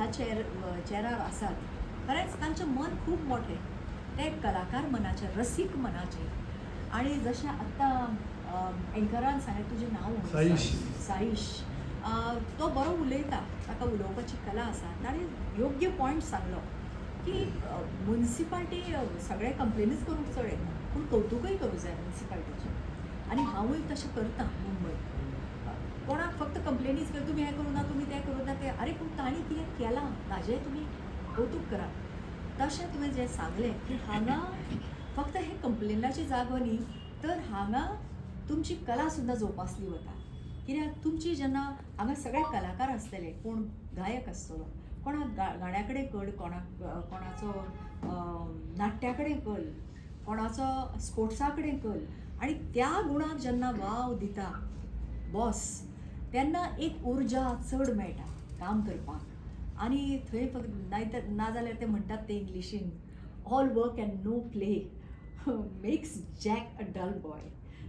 ह्या चेरार आसात खरेंच तांचें मन खूब मोठें, ते कलाकार मनाचे, रसीक मनाचे. आणि जशें आत्तां एंकरान सांगलें तुजें नांव साईश. तो बरो उलयता, ताका उलोवपाची कला आसा. ताणें योग्य पॉयंट सांगलो की म्युनिसिपाल्टी सगळे कंप्लेनीच करूंक चड येता, पूण कौतुकूय करूं जाय म्युनिसिपाल्टीचें. आनी हांवूय तशें करतां मुंबय. कोणाक फक्त कंप्लेनीच कर, तुमी हें करूं ना, तुमी तें करूं ना, तें आरे पूण तांणी कितें केलां ताजेंय तुमी कौतुक करात. तशें तुवें जें सांगलें की हांगा फक्त हे कंप्लेनाची जागो न्ही, तर हांगा तुमची कला सुद्दां जोपासली वता. कित्याक तुमची जेन्ना हांगा सगळे कलाकार आसतले, कोण गायक आसतलो, कोणाक गाण्या कडेन कल, कोणाचो नाट्या कडेन कल, कोणाचो स्पोर्ट्सा कडेन कल, आनी त्या गुणाक जेन्ना वाव दिता बॉस, तेन्ना एक उर्जा चड मेळटा काम करपाक. आनी थंय फक्त नाहीतर नाजाल्यार ते म्हणटात ते इंग्लिशीन, all work and no play makes Jack a dull boy.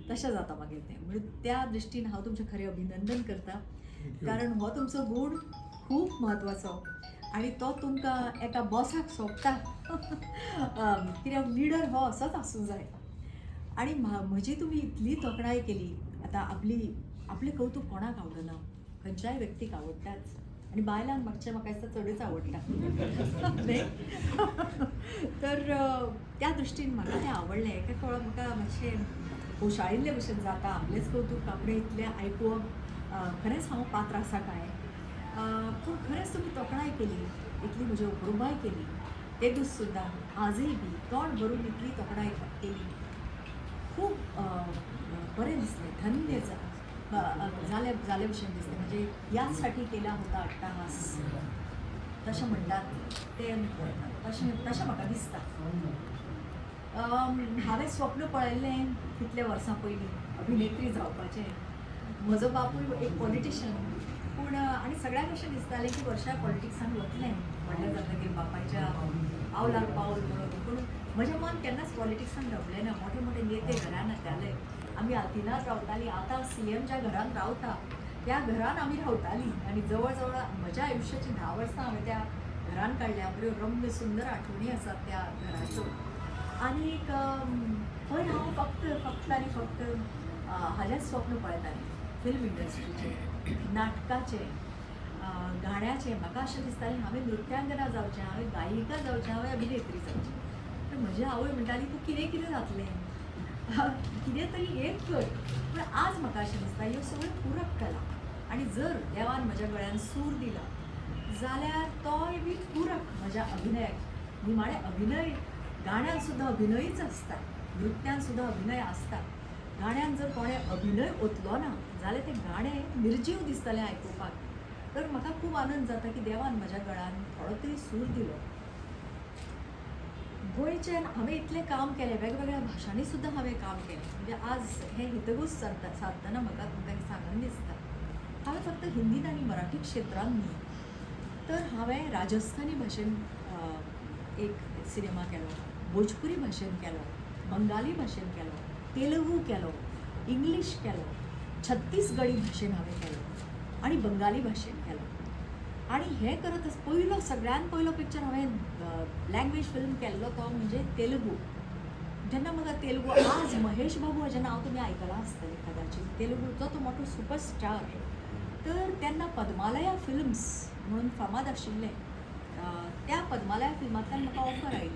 तशें जाता मागीर तें. म्हणजे त्या दृश्टीन हांव तुमचें खरें अभिनंदन करतां, कारण हो तुमचो गूण खूब म्हत्वाचो आनी तो तुमकां एका बॉसाक सोबता. कित्याक लिडर हो असोच आसूं जाय. आनी म्हजी तुमी इतली तोखणाय केली. आतां आपलें कौतुक कोणाक आवडना, खंयच्याय व्यक्तीक आवडटाच. आनी बायलांक म्हाका दिसता चडच आवडटा. तर त्या दृश्टीन म्हाका तें आवडलें. एका वेळार म्हाका मातशें ओशाळिल्ले भशेन जाता आपलेंच कौतुक आपणें इतलें आयकुवप. खरेंच हांव पात्र आसा काय? पूण खरेंच तुमी तोखणाय केली, इतली म्हजी अप्रुबाय केली. ते दीस सुद्दां आजय बी तोंड भरून इतली तोखणाय केली. खूब बरें दिसलें, धन्य जाले भशेन दिसलें. म्हणजे यासाठी केला होता अट्टाहास तशें म्हणटात तें, तशें म्हाका दिसता. हांवें स्वप्न पळयल्लें कितले वर्सां पयलीं अभिनेत्री जावपाचें. म्हजो बापूय एक पॉलिटिशियन, पूण आनी सगळ्यांक अशें दिसतालें की वर्षा पॉलिटिक्सान वतलें व्हडलें जातकीर बापायच्या पावलार पावल म्हणून. पूण म्हजें मन केन्नाच पॉलिटिक्सान रमलें ना. मोठे मोठे नेते घरान येताले, आमी हातीनार रावतालीं. आतां CM ज्या घरान रावता त्या घरान आमी रावतालीं. आनी जवळ जवळ म्हज्या आयुश्याची 10 वर्सां हांवें त्या घरान काडल्या. बऱ्यो रम्य सुंदर आठवणी आसात त्या घराच्यो. आनीक थंय हांव फक्त आनी फक्त हाजेंच स्वप्न पळयतालें, फिल्म इंडस्ट्रीचें, नाटकाचें, गाण्याचें. म्हाका अशें दिसतालें हांवें नृत्यांगना जावचें, हांवें गायिका जावचें, हांवें अभिनेत्री जावचें. तर म्हजी आवय म्हणटाली तूं कितें जातलें, कितें तरी एक कर. पूण आज म्हाका अशें दिसता ह्यो सगळ्यो पुरक कला. आनी जर देवान म्हज्या गळ्यान सूर दिला जाल्यार तोय बी पुरक म्हज्या अभिनयाक. निमाणें अभिनय, गाण्यान सुद्दां अभिनयच आसता, नृत्यान सुद्दां अभिनय आसता. गाण्यान जर कोणें अभिनय ओतलो ना जाल्यार तें गाणें निर्जीव दिसतलें आयकुपाक. तर म्हाका खूब आनंद जाता की देवान म्हज्या गळ्यान थोडो तरी सूर दिलो. गोंयच्यान हांवें इतलें काम केलें, वेगवेगळ्या भाशांनी सुद्दां हांवें काम केलें. म्हणजे आज हें हितगूज साधतना म्हाका तुमकां सांगन दिसता. हांवें फक्त हिंदीन आनी मराठी क्षेत्रांत न्ही, तर हांवें राजस्थानी भाशेन एक सिनेमा केलो, भोजपुरी भाशेन केलो, बंगाली भाशेन केलो, तेलुगू केलो, इंग्लीश केलो, छत्तीसगढी भाशेन हांवें केलो आनी बंगाली भाशेन केलो. आनी हें करत सगळ्यान पयलो पिक्चर हांवें लँग्वेज फिल्म केल्लो तो म्हणजे तेलुगू. जेन्ना म्हाका तेलुगू, आज महेश बाबू हाजें नांव तुमी आयकलां आसतलें कदाचीत. तेलुगूचो तो मोठो सुपरस्टार. तर तेन्ना पद्मालया फिल्म्स म्हणून फामाद आशिल्लें. त्या पद्मालया फिल्मांतल्यान म्हाका ऑफर आयली